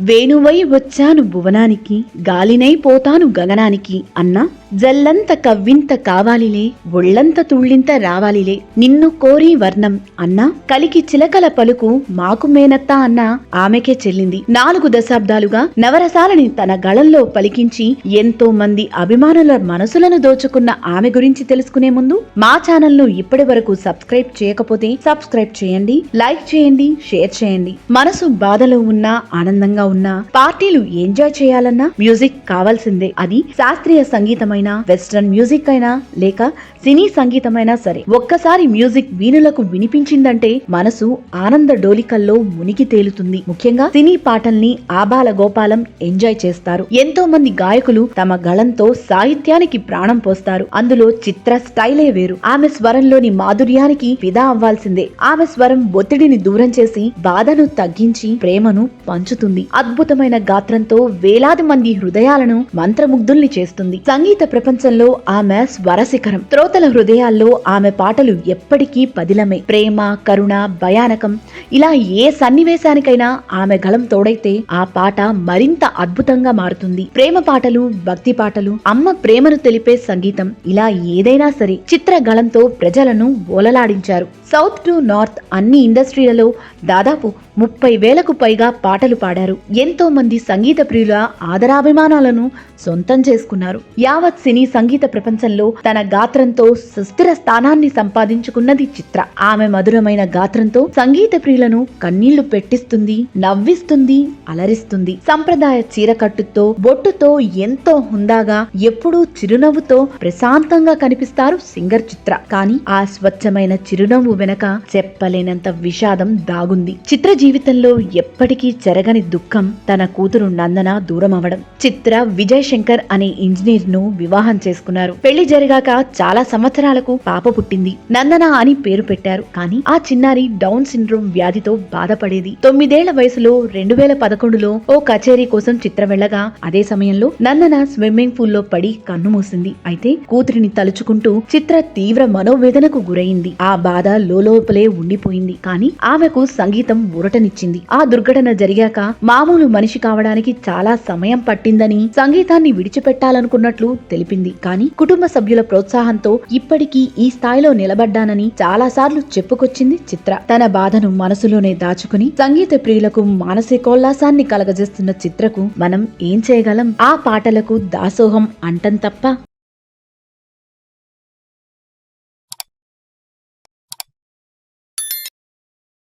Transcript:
వేణువై వచ్చాను భువనానికి, గాలినై పోతాను గగనానికి అన్నా, జల్లంత కవ్వింత కావాలిలే, ఒళ్ళంత తుళ్ళింత రావాలిలే, నిన్ను కోరి వర్ణం అన్నా, కలికి చిలకల పలుకు మాకు మేనత్తా అన్నా ఆమెకే చెల్లింది. 4 దశాబ్దాలుగా నవరసాలని తన గళంలో పలికించి ఎంతో మంది అభిమానుల మనసులను దోచుకున్న ఆమె గురించి తెలుసుకునే ముందు మా ఛానల్ ను ఇప్పటి వరకు సబ్స్క్రైబ్ చేయకపోతే సబ్స్క్రైబ్ చేయండి, లైక్ చేయండి, షేర్ చేయండి. మనసు బాధలో ఉన్నా, ఆనందంగా ఉన్నా, పార్టీలు ఎంజాయ్ చేయాలన్నా మ్యూజిక్ కావాల్సిందే. అది శాస్త్రీయ సంగీతమైన, వెస్ట్రన్ మ్యూజిక్ అయినా లేక సినీ సంగీతమైనా సరే, ఒక్కసారి మ్యూజిక్ వీణులకు వినిపించిందంటే మనసు ఆనంద డోలికల్లో మునిగి తేలుతుంది. ముఖ్యంగా సినీ పాటల్ని ఆబాల గోపాలం ఎంజాయ్ చేస్తారు. ఎంతో మంది గాయకులు తమ గళంతో సాహిత్యానికి ప్రాణం పోస్తారు. అందులో చిత్ర స్టైలే వేరు. ఆమె స్వరంలోని మాధుర్యానికి ఫిదా అవ్వాల్సిందే. ఆమె స్వరం ఒత్తిడిని దూరం చేసి బాధను తగ్గించి ప్రేమను పంచుతుంది. అద్భుతమైన గాత్రంతో వేలాది మంది హృదయాలను మంత్రముగ్ధుల్ని చేస్తుంది. సంగీత ప్రపంచంలో ఆమె స్వరశిఖరం. శ్రోతల హృదయాల్లో ఆమె పాటలు ఎప్పటికీ పదిలమే. ప్రేమ, కరుణ, భయానకం ఇలా ఏ సన్నివేశానికైనా ఆమె గళం తోడైతే ఆ పాట మరింత అద్భుతంగా మారుతుంది. ప్రేమ పాటలు, భక్తి పాటలు, అమ్మ ప్రేమను తెలిపే సంగీతం ఇలా ఏదైనా సరే చిత్ర గళంతో ప్రజలను ఓలలాడించారు. సౌత్ టు నార్త్ అన్ని ఇండస్ట్రీలలో దాదాపు 30,000కు పైగా పాటలు పాడారు. ఎంతో మంది సంగీత ప్రియుల ఆదరాభిమానాలను సొంతం చేసుకున్నారు. యావత్ సినీ సంగీత ప్రపంచంలో తన గాత్రంతో సుస్థిర స్థానాన్ని సంపాదించుకున్నది చిత్ర. ఆమె మధురమైన గాత్రంతో సంగీత ప్రియులను కన్నీళ్లు పెట్టిస్తుంది, నవ్విస్తుంది, అలరిస్తుంది. సంప్రదాయ చీరకట్టుతో, బొట్టుతో ఎంతో హుందాగా, ఎప్పుడూ చిరునవ్వుతో ప్రశాంతంగా కనిపిస్తారు సింగర్ చిత్ర. కానీ ఆ స్వచ్ఛమైన చిరునవ్వు వెనక చెప్పలేనంత విషాదం దాగుంది. చిత్ర జీవితంలో ఎప్పటికీ చెరగని దుఃఖం తన కూతురు నందన దూరం అవడం. చిత్ర విజయ్ శంకర్ అనే ఇంజనీర్ ను వివాహం చేసుకున్నారు. పెళ్లి జరిగాక చాలా సంవత్సరాలకు పాప పుట్టింది. నందన అని పేరు పెట్టారు. కానీ ఆ చిన్నారి డౌన్ సిండ్రోమ్ వ్యాధితో బాధపడేది. 9 ఏళ్ల వయసులో 2011లో ఓ కచేరీ కోసం చిత్ర వెళ్లగా అదే సమయంలో నందన స్విమ్మింగ్ పూల్ లో పడి కన్ను మూసింది. అయితే కూతురిని తలుచుకుంటూ చిత్ర తీవ్ర మనోవేదనకు గురైంది. ఆ బాధ లోలోపలే ఉండిపోయింది. కానీ ఆమెకు సంగీతం ఊరటనిచ్చింది. ఆ దుర్ఘటన జరిగాక మామూలు మనిషి కావడానికి చాలా సమయం పట్టిందని, సంగీతాన్ని విడిచిపెట్టాలనుకున్నట్లు తెలిపింది. కానీ కుటుంబ సభ్యుల ప్రోత్సాహంతో ఇప్పటికీ ఈ స్థాయిలో నిలబడ్డానని చాలా సార్లు చెప్పుకొచ్చింది చిత్ర. తన బాధను మనసులోనే దాచుకుని సంగీత ప్రియులకు మానసికోల్లాసాన్ని కలగజేస్తున్న చిత్రకు మనం ఏం చేయగలం? ఆ పాటలకు దాసోహం అంటం తప్ప